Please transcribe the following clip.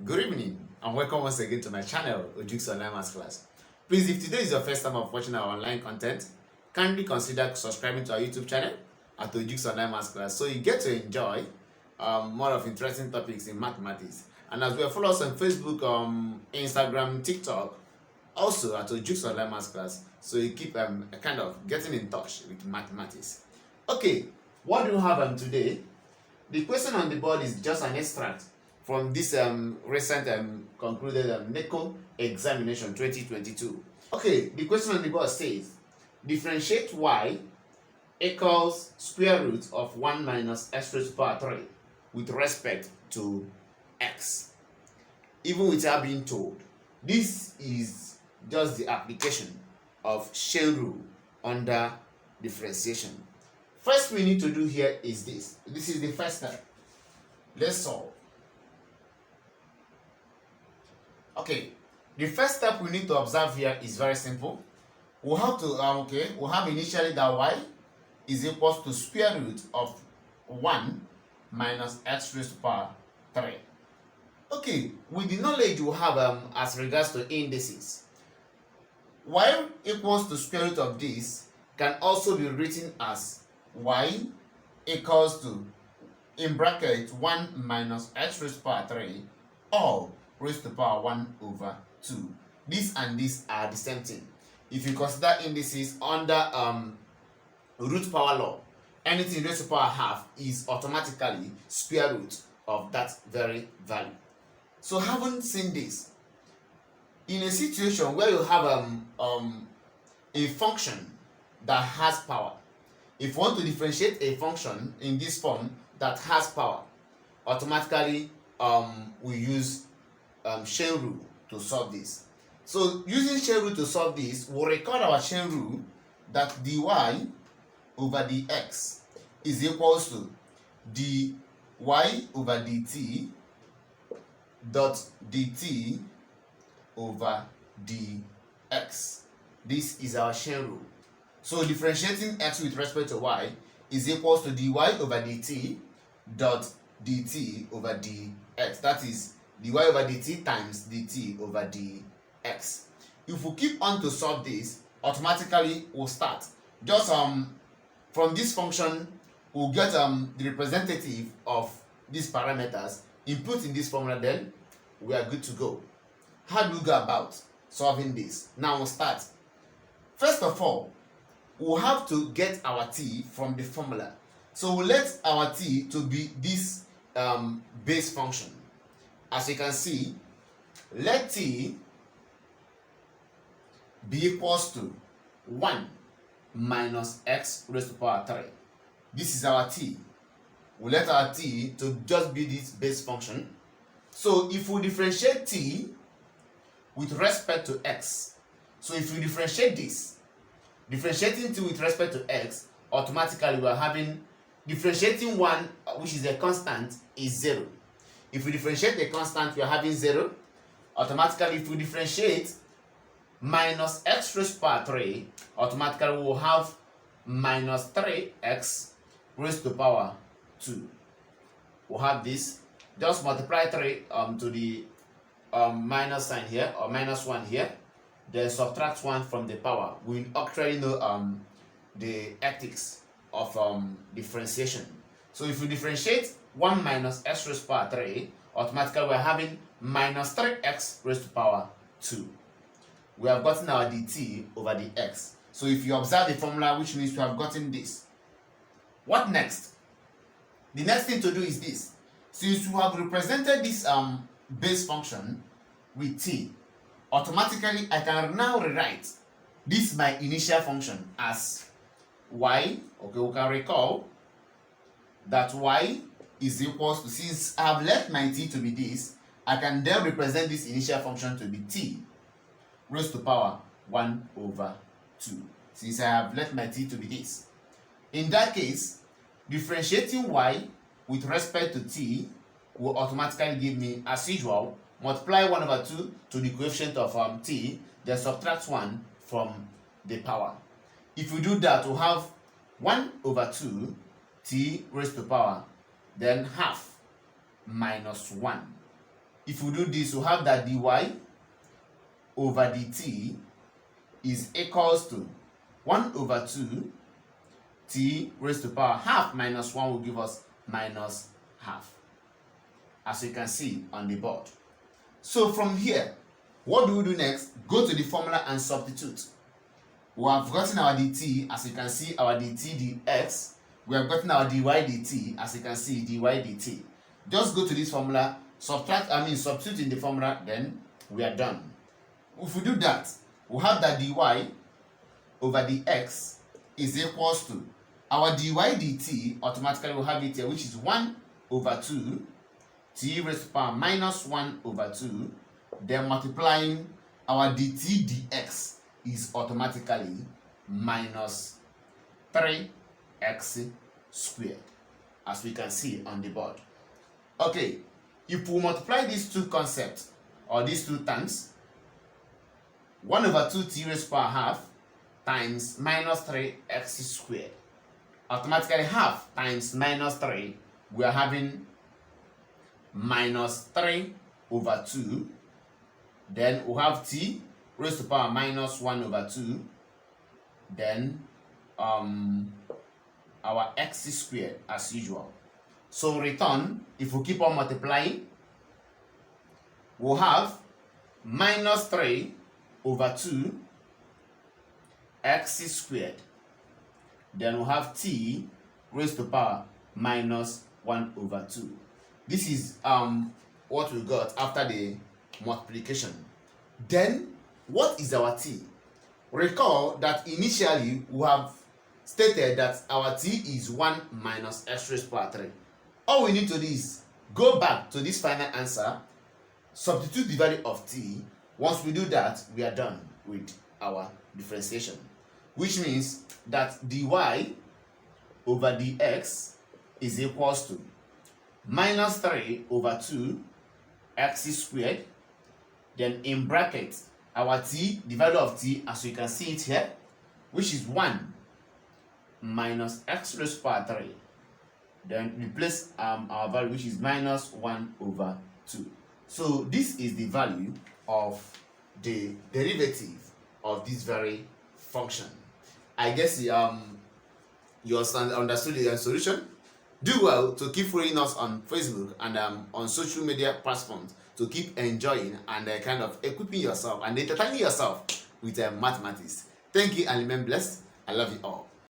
Good evening and welcome once again to my channel, Ojuk's Online Maths Class. Please, if today is your first time of watching our online content, kindly consider subscribing to our YouTube channel at Ojuk's Online Maths Class so you get to enjoy more of interesting topics in mathematics. And as well, follow us on Facebook, Instagram, TikTok, also at Ojuk's Online Maths Class so you keep kind of getting in touch with mathematics. Okay, what do you have today? The question on the board is just an extract from this recent concluded NECO examination 2022. Okay, the question on the board says, differentiate y equals square root of 1 minus x raised to the power 3 with respect to x. Even without being told, this is just the application of chain rule under differentiation. First we need to do here is this. This is the first step. Let's solve. Okay, the first step we need to observe here is very simple. We have to we have initially that y is equals to square root of 1 minus x raised to the power 3. Okay, with the knowledge we have as regards to indices, y equals to square root of this can also be written as y equals to, in bracket, 1 minus x raised to the power 3 or raised to the power 1 over 2. This and this are the same thing. If you consider indices under root power law, anything raised to the power half is automatically square root of that very value. So having seen this, in a situation where you have a function that has power, if you want to differentiate a function in this form that has power, automatically we use chain rule to solve this. So using chain rule to solve this, we'll record our chain rule that dy over dx is equals to dy over dt dot dt over dx. This is our chain rule. So differentiating x with respect to y is equals to dy over dt dot dt over dx. That is dy over dt times dt over dx. If we keep on to solve this, automatically we'll start. Just from this function, we'll get the representative of these parameters, input in this formula, then we are good to go. How do we go about solving this? Now we'll start. First of all, we'll have to get our t from the formula. So we'll let our t to be this base function. As you can see, let t be equals to 1 minus x raised to the power 3. This is our t. We'll let our t to just be this base function. So if we differentiate t with respect to x, so if we differentiate this, differentiating t with respect to x, automatically we are having differentiating 1, which is a constant, is 0. If we differentiate the constant, we are having 0. Automatically, if we differentiate minus x raised to the power 3, automatically we will have minus 3x raised to the power 2. We'll have this. Just multiply 3 to the minus sign here, or minus 1 here. Then subtract 1 from the power. We actually know the ethics of differentiation. So if we differentiate 1 minus x raised to the power 3, automatically we are having minus 3x raised to the power 2. We have gotten our dt over the x. So if you observe the formula, which means we have gotten this. What next? The next thing to do is this. Since we have represented this base function with t, automatically I can now rewrite this my initial function as y. Okay, we can recall that y is equals to, since I have left my t to be this, I can then represent this initial function to be t raised to the power 1 over 2, since I have left my t to be this. In that case, differentiating y with respect to t will automatically give me, as usual, multiply 1 over 2 to the coefficient of t, then subtract 1 from the power. If we do that, we'll have 1 over 2 t raised to the power, then half minus 1 if we do this, we'll have that dy over dt is equals to 1 over 2 t raised to power half minus 1 will give us minus half, as you can see on the board. So from here, what do we do next? Go to the formula and substitute. We have gotten our dt, as you can see, our dt dx. We have gotten our dy dt, as you can see, dy dt. Just go to this formula, substitute in the formula, then we are done. If we do that, we have that dy over dx is equals to our dy dt, automatically we'll have it here, which is 1 over 2 t raised to power minus 1 over 2, then multiplying our dt dx is automatically minus 3x squared, as we can see on the board. Okay, if we multiply these two concepts, or these two terms, 1 over 2 t raised to power half times minus 3x squared, automatically half times minus 3, we are having minus 3 over 2, then we have t raised to power minus 1 over 2, then our x squared as usual. So return, if we keep on multiplying, we'll have minus 3 over 2 x squared, then we'll have t raised to power minus 1 over 2. This is what we got after the multiplication. Then what is our t? Recall that initially we have stated that our t is 1 minus x raised to power 3. All we need to do is go back to this final answer, substitute the value of t. Once we do that, we are done with our differentiation, which means that dy over dx is equals to minus 3 over 2 x squared, then in brackets our t, the value of t, as you can see it here, which is 1 minus x raised to power 3, then replace our value, which is minus 1 over 2. So this is the value of the derivative of this very function. I guess you understood the solution. Do well to keep following us on Facebook and on social media platforms to keep enjoying and kind of equipping yourself and entertaining yourself with mathematics. Thank you and remain blessed. I love you all.